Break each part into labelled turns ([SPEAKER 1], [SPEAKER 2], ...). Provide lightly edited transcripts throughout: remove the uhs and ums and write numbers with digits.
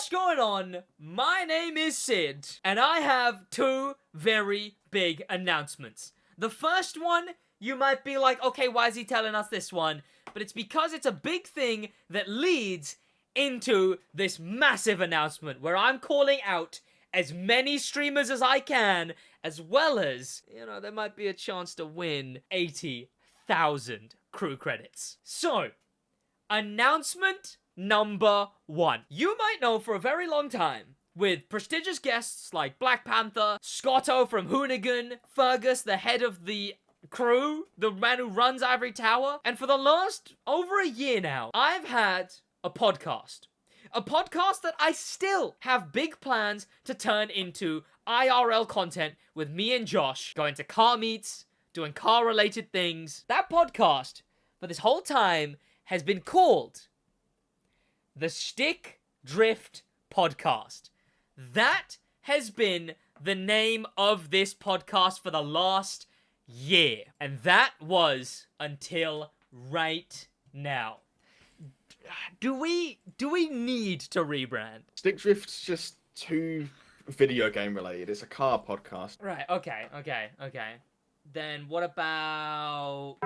[SPEAKER 1] What's going on? My name is Sid, and I have two very big announcements. The first one, you might be like, okay, why is he telling us this one? But it's because it's a big thing that leads into this massive announcement where I'm calling out as many streamers as I can, as well as, there might be a chance to win 80,000 crew credits. So, announcement number one. You might know for a very long time, with prestigious guests like Black Panther, Scotto from Hoonigan, Fergus, the head of the crew, the man who runs Ivory Tower, and for the last over a year now, I've had a podcast. A podcast that I still have big plans to turn into IRL content with me and Josh, going to car meets, doing car-related things. That podcast, for this whole time, has been called the Stick Drift Podcast. That has been the name of this podcast for the last year. And that was until right now. Do we need to rebrand?
[SPEAKER 2] Stick Drift's just too video game related. It's a car podcast.
[SPEAKER 1] Right, okay. Then what about...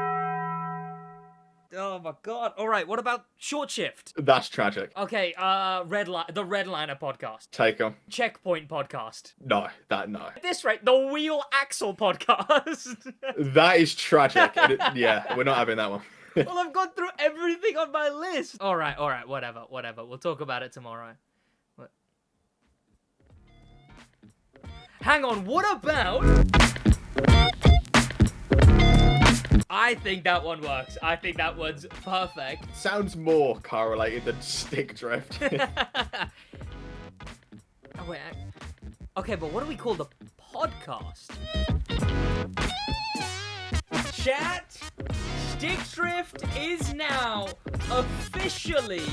[SPEAKER 1] Oh my god. Alright, what about Short Shift?
[SPEAKER 2] That's tragic.
[SPEAKER 1] Okay, the Redliner Podcast.
[SPEAKER 2] Take 'em.
[SPEAKER 1] Checkpoint Podcast.
[SPEAKER 2] No.
[SPEAKER 1] At this rate, the Wheel Axle Podcast.
[SPEAKER 2] That is tragic. Yeah, we're not having that one.
[SPEAKER 1] Well, I've gone through everything on my list. Alright, whatever. We'll talk about it tomorrow. What? Hang on, what about... I think that one works. I think that one's perfect.
[SPEAKER 2] Sounds more car related than Stick Drift.
[SPEAKER 1] Oh, wait. Okay, but what do we call the podcast? Chat, Stick Drift is now officially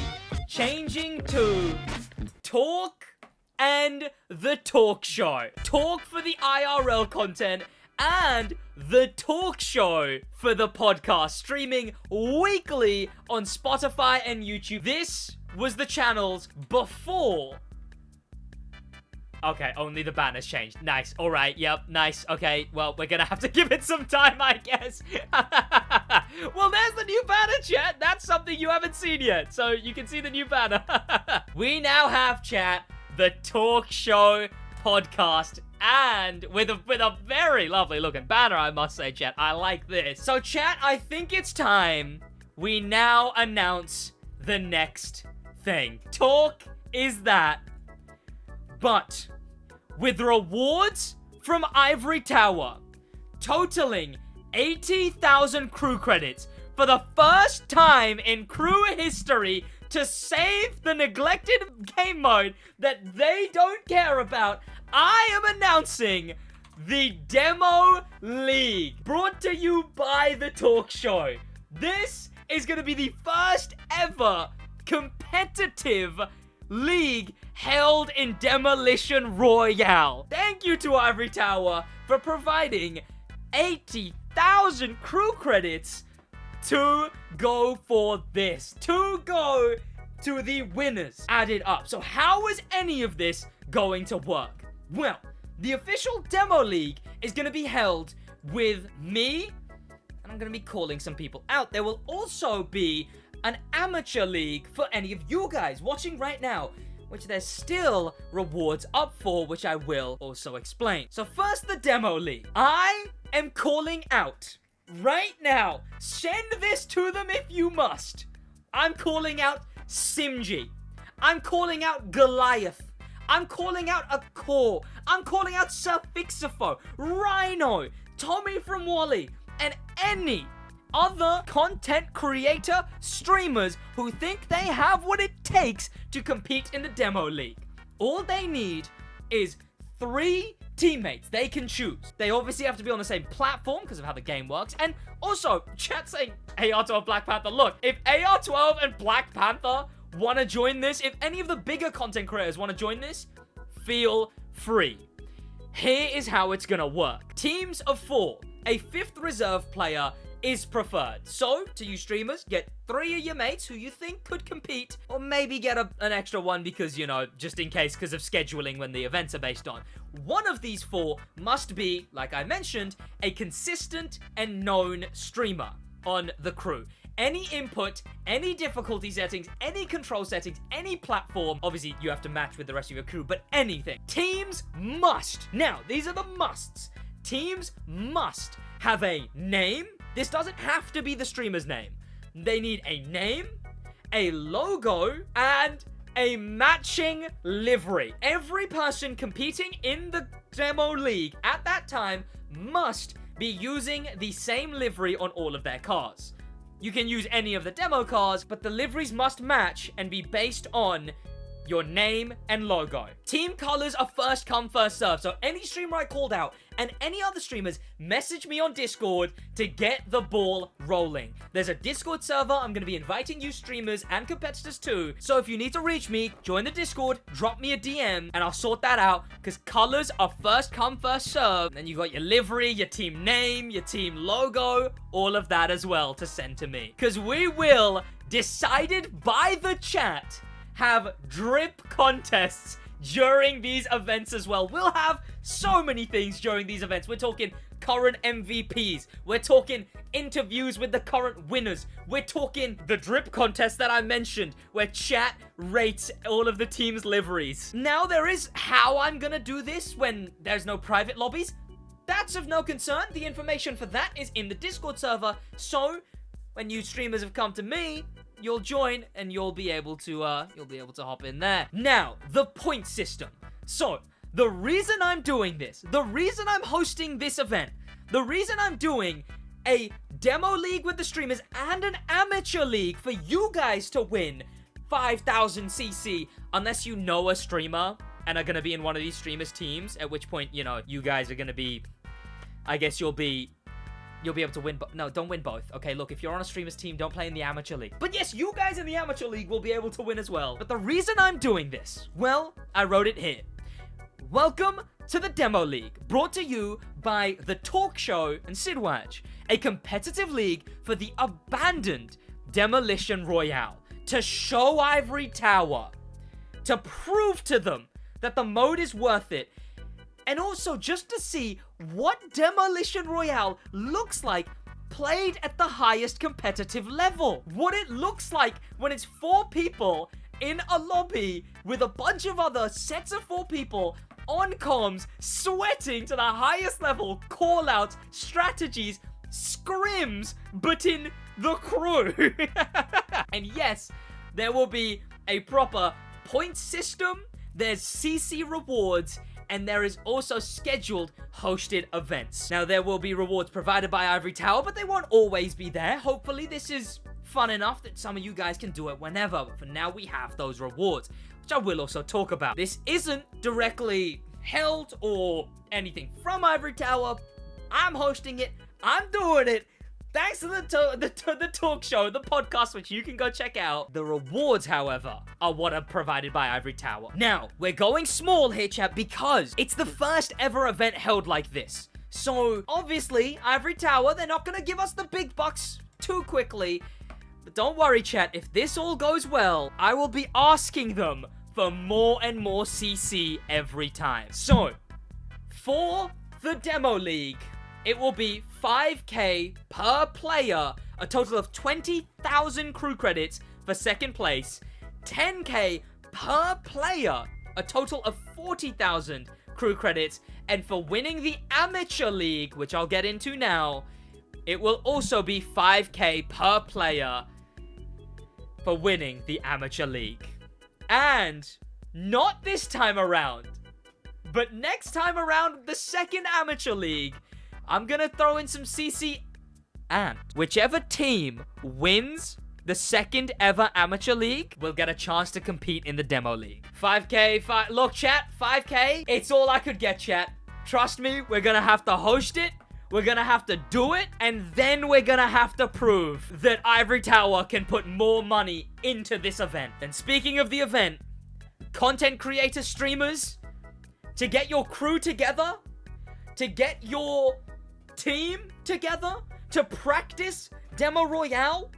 [SPEAKER 1] changing to Talk and the Talk Show. Talk for the IRL content and the talk show for the podcast, streaming weekly on Spotify and YouTube. This was the channels before. Okay, only the banner's changed. Nice. All right. Yep. Nice. Okay. Well, we're gonna have to give it some time, I guess. Well, there's the new banner, chat. That's something you haven't seen yet, so you can see the new banner. We now have, chat, the talk show podcast, and with a very lovely looking banner, I must say, chat. I like this. So, chat, I think it's time we now announce the next thing. Talk is that, but with rewards from Ivory Tower, totaling 80,000 crew credits for the first time in crew history to save the neglected game mode that they don't care about. I am announcing the Demo League, brought to you by the talk show. This is going to be the first ever competitive league held in Demolition Royale. Thank you to Ivory Tower for providing 80,000 crew credits to go for this, to go to the winners added up. So how is any of this going to work? Well, the official Demo League is going to be held with me, and I'm going to be calling some people out. There will also be an amateur league for any of you guys watching right now, which there's still rewards up for, which I will also explain. So first, the Demo League. I am calling out right now. Send this to them if you must. I'm calling out Simji. I'm calling out Goliath. I'm calling out Akor. I'm calling out Surfixifo, Rhino, Tommy from Wally, and any other content creator streamers who think they have what it takes to compete in the Demo League. All they need is 3 teammates they can choose. They obviously have to be on the same platform because of how the game works. And also, chat saying AR12 Black Panther. Look, if AR12 and Black Panther want to join this, if any of the bigger content creators want to join this, feel free. Here is how it's gonna work. Teams of 4, a 5th reserve player is preferred. So, to you streamers, get 3 of your mates who you think could compete, or maybe get an extra one because, you know, just in case because of scheduling when the events are based on. One of these 4 must be, like I mentioned, a consistent and known streamer on the crew. Any input, any difficulty settings, any control settings, any platform, obviously you have to match with the rest of your crew, but anything. Teams must, now these are the musts, teams must have a name. This doesn't have to be the streamer's name. They need a name, a logo, and a matching livery. Every person competing in the demo league at that time must be using the same livery on all of their cars. You can use any of the demo cars, but the liveries must match and be based on your name and logo. Team colors are first come, first serve. So any streamer I called out and any other streamers, message me on Discord to get the ball rolling. There's a Discord server. I'm going to be inviting you streamers and competitors too. So if you need to reach me, join the Discord, drop me a DM, and I'll sort that out because colors are first come, first serve. And then you got your livery, your team name, your team logo, all of that as well to send to me. Because we will, decided by the chat, have drip contests during these events as well. We'll have so many things during these events. We're talking current MVPs. We're talking interviews with the current winners. We're talking the drip contest that I mentioned, where chat rates all of the team's liveries. Now there is how I'm gonna do this when there's no private lobbies. That's of no concern. The information for that is in the Discord server. So when you streamers have come to me, you'll join and you'll be able to hop in there. Now, the point system. So, the reason I'm doing this, the reason I'm hosting this event, the reason I'm doing a demo league with the streamers and an amateur league for you guys to win 5,000 CC, unless you know a streamer and are gonna be in one of these streamers' teams, at which point, you know, you guys are gonna be, I guess you'll be able to win, no, don't win both. Okay, look, if you're on a streamer's team, don't play in the amateur league. But yes, you guys in the amateur league will be able to win as well. But the reason I'm doing this, well, I wrote it here. Welcome to the Demo League, brought to you by The Talk Show and Sidwatch, a competitive league for the abandoned Demolition Royale, to show Ivory Tower, to prove to them that the mode is worth it, and also just to see what Demolition Royale looks like played at the highest competitive level. What it looks like when it's 4 people in a lobby with a bunch of other sets of 4 people on comms, sweating to the highest level, call-outs, strategies, scrims, but in the crew. And yes, there will be a proper point system, there's CC rewards, and there is also scheduled hosted events. Now, there will be rewards provided by Ivory Tower, but they won't always be there. Hopefully, this is fun enough that some of you guys can do it whenever. But for now, we have those rewards, which I will also talk about. This isn't directly held or anything from Ivory Tower. I'm hosting it. I'm doing it. Thanks to the talk show, the podcast, which you can go check out. The rewards, however, are what are provided by Ivory Tower. Now, we're going small here, chat, because it's the first ever event held like this. So, obviously, Ivory Tower, they're not going to give us the big bucks too quickly. But don't worry, chat, if this all goes well, I will be asking them for more and more CC every time. So, for the Demo League, it will be 5k per player, a total of 20,000 crew credits for second place, 10k per player, a total of 40,000 crew credits, and for winning the amateur league, which I'll get into now, it will also be 5k per player for winning the amateur league. And not this time around, but next time around, the second amateur league, I'm gonna throw in some CC, and whichever team wins the second ever amateur league will get a chance to compete in the demo league. 5k, look chat, 5k, it's all I could get, chat. Trust me, we're gonna have to host it, we're gonna have to do it, and then we're gonna have to prove that Ivory Tower can put more money into this event. And speaking of the event, content creator streamers, to get your crew together, to get your team together, to practice Demo Royale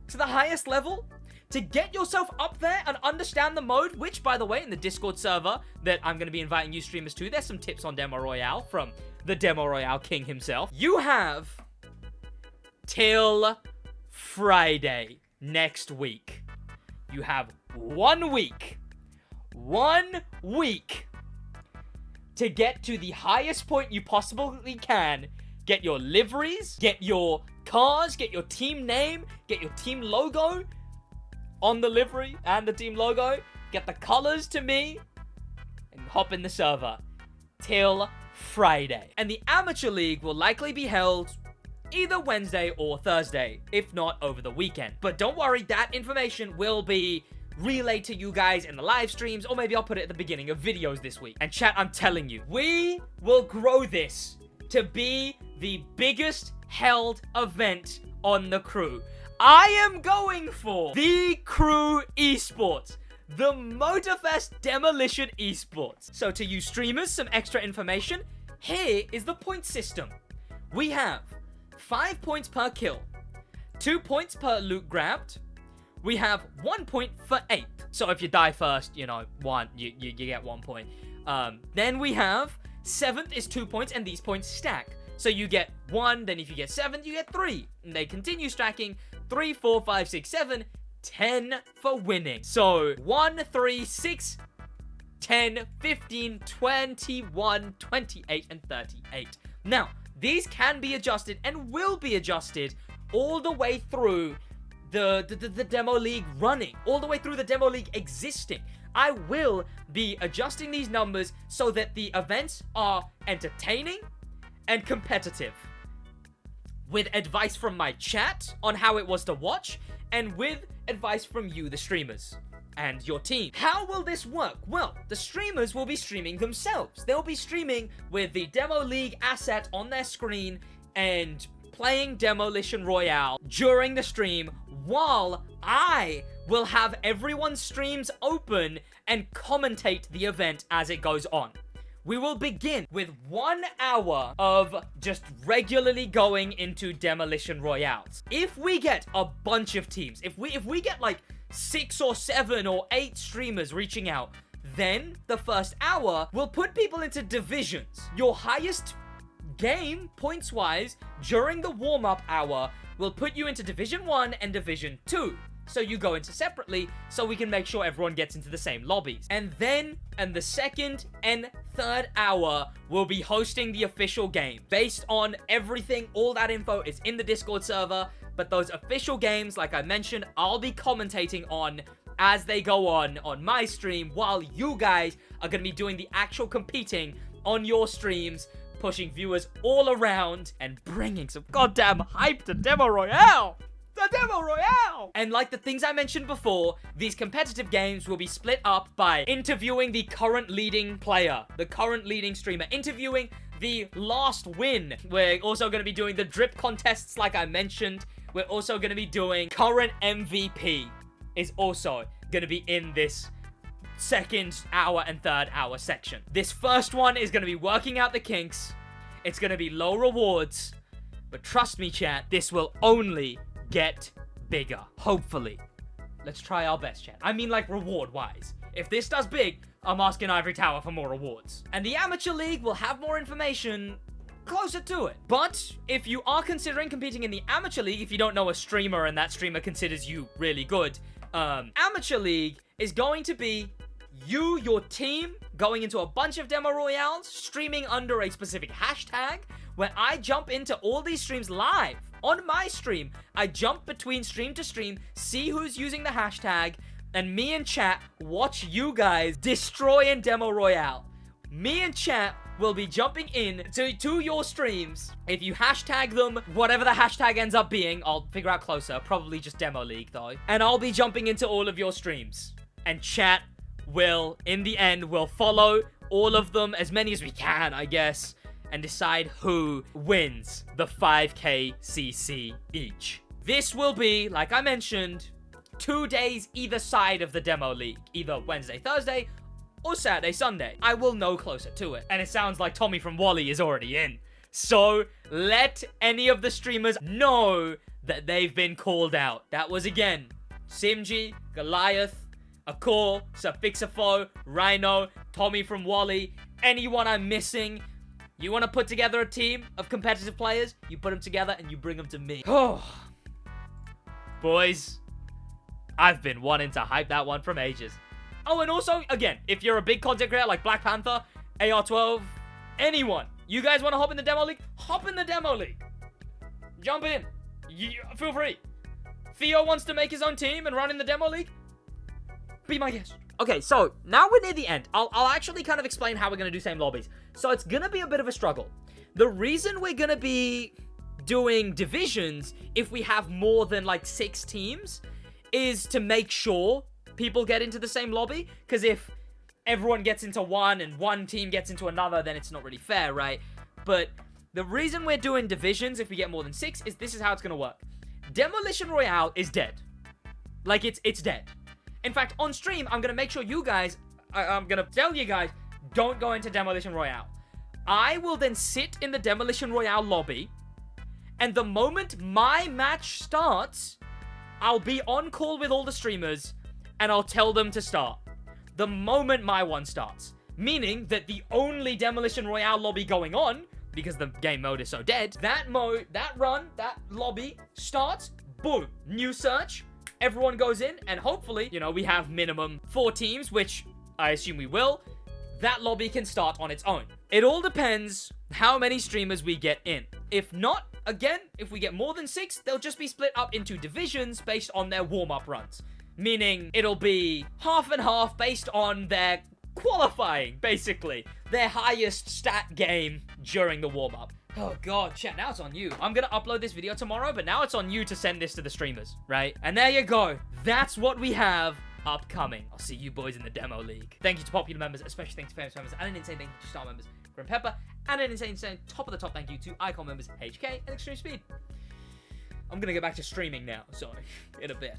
[SPEAKER 1] to the highest level, to get yourself up there and understand the mode, which, by the way, in the Discord server that I'm going to be inviting you streamers to, there's some tips on Demo Royale from the Demo Royale king himself. You have till Friday next week. You have 1 week. 1 week to get to the highest point you possibly can. Get your liveries, get your cars, get your team name, get your team logo on the livery and the team logo, get the colors to me, and hop in the server till Friday. And the Amateur League will likely be held either Wednesday or Thursday, if not over the weekend. But don't worry, that information will be relayed to you guys in the live streams, or maybe I'll put it at the beginning of videos this week. And chat, I'm telling you, we will grow this to be the biggest held event on the Crew. I am going for the Crew Esports, the Motorfest Demolition Esports. So to you streamers, some extra information. Here is the point system. We have 5 points per kill, 2 points per loot grabbed. We have 1 point for 8th. So if you die first, you know, you get 1 point. Then we have 7th is 2 points, and these points stack. So you get 1, then if you get 7th, you get 3. And they continue stacking 3, 4, 5, 6, 7, 10 for winning. So 1, 3, 6, 10, 15, 21, 28, and 38. Now, these can be adjusted and will be adjusted all the way through the Demo League running, all the way through the Demo League existing. I will be adjusting these numbers so that the events are entertaining and competitive, with advice from my chat on how it was to watch, and with advice from you, the streamers, and your team. How will this work? Well, the streamers will be streaming themselves. They'll be streaming with the Demo League asset on their screen and playing Demolition Royale during the stream, while I will have everyone's streams open and commentate the event as it goes on. We will begin with 1 hour of just regularly going into Demolition Royales. If we get a bunch of teams, if we get like 6 or 7 or 8 streamers reaching out, then the first hour will put people into divisions. Your highest game, points-wise, during the warm-up hour will put you into Division 1 and Division 2. So you go into separately, so we can make sure everyone gets into the same lobbies. And then, in the second and third hour, we'll be hosting the official game. Based on everything, all that info is in the Discord server, but those official games, like I mentioned, I'll be commentating on as they go on my stream, while you guys are going to be doing the actual competing on your streams, pushing viewers all around, and bringing some goddamn hype to Demo Royale! The Demo Royale! And like the things I mentioned before, these competitive games will be split up by interviewing the current leading player, the current leading streamer, interviewing the last win. We're also going to be doing the drip contests like I mentioned. We're also going to be doing current MVP is also going to be in this second hour and third hour section. This first one is going to be working out the kinks. It's going to be low rewards. But trust me, chat, this will only get bigger. Hopefully. Let's try our best, chat. I mean, like, reward-wise. If this does big, I'm asking Ivory Tower for more rewards. And the Amateur League will have more information closer to it. But if you are considering competing in the Amateur League, if you don't know a streamer and that streamer considers you really good, Amateur League is going to be you, your team, going into a bunch of Demo Royales, streaming under a specific hashtag, where I jump into all these streams live. On my stream, I jump between stream to stream, see who's using the hashtag, and me and chat watch you guys destroy in Demo Royale. Me and chat will be jumping in to your streams. If you hashtag them, whatever the hashtag ends up being, I'll figure out closer. Probably just Demo League, though. And I'll be jumping into all of your streams. And chat will, in the end, will follow all of them, as many as we can, I guess, and decide who wins the 5k CC each. This will be, like I mentioned, 2 days either side of the Demo League. Either Wednesday, Thursday, or Saturday, Sunday. I will know closer to it. And it sounds like Tommy from Wall-E is already in. So let any of the streamers know that they've been called out. That was, again, Simji, Goliath, Akor, Sufixafo, Rhino, Tommy from Wally, anyone I'm missing. You want to put together a team of competitive players, you put them together and you bring them to me. Oh, boys, I've been wanting to hype that one from ages. Oh, and also, again, if you're a big content creator like Black Panther, AR12, anyone, you guys want to hop in the demo league? Hop in the demo league. Jump in. Feel free. Theo wants to make his own team and run in the demo league? Be my guest. Okay, so now we're near the end. I'll actually kind of explain how we're going to do same lobbies. So it's going to be a bit of a struggle. The reason we're going to be doing divisions if we have more than like 6 teams is to make sure people get into the same lobby. Because if everyone gets into one and one team gets into another, then it's not really fair, right? But the reason we're doing divisions if we get more than 6 is this is how it's going to work. Demolition Royale is dead. Like, it's dead. In fact, on stream, I'm going to make sure you guys, I'm going to tell you guys, don't go into Demolition Royale. I will then sit in the Demolition Royale lobby, and the moment my match starts, I'll be on call with all the streamers, and I'll tell them to start. The moment my one starts. Meaning that the only Demolition Royale lobby going on, because the game mode is so dead, that lobby starts, boom, new search, everyone goes in, and hopefully, you know, we have minimum 4 teams, which I assume we will. That lobby can start on its own. It all depends how many streamers we get in. If not, again, if we get more than 6, they'll just be split up into divisions based on their warm-up runs. Meaning, it'll be half and half based on their qualifying, basically. Their highest stat game during the warm-up. Oh god, chat, now it's on you. I'm gonna upload this video tomorrow, but now it's on you to send this to the streamers, right? And there you go. That's what we have upcoming. I'll see you boys in the demo league. Thank you to popular members, especially thanks to famous members, and an insane thank you to star members, Grim Pepper, and an insane top of the top thank you to Icon members, HK, and Extreme Speed. I'm gonna go back to streaming now, so in a bit.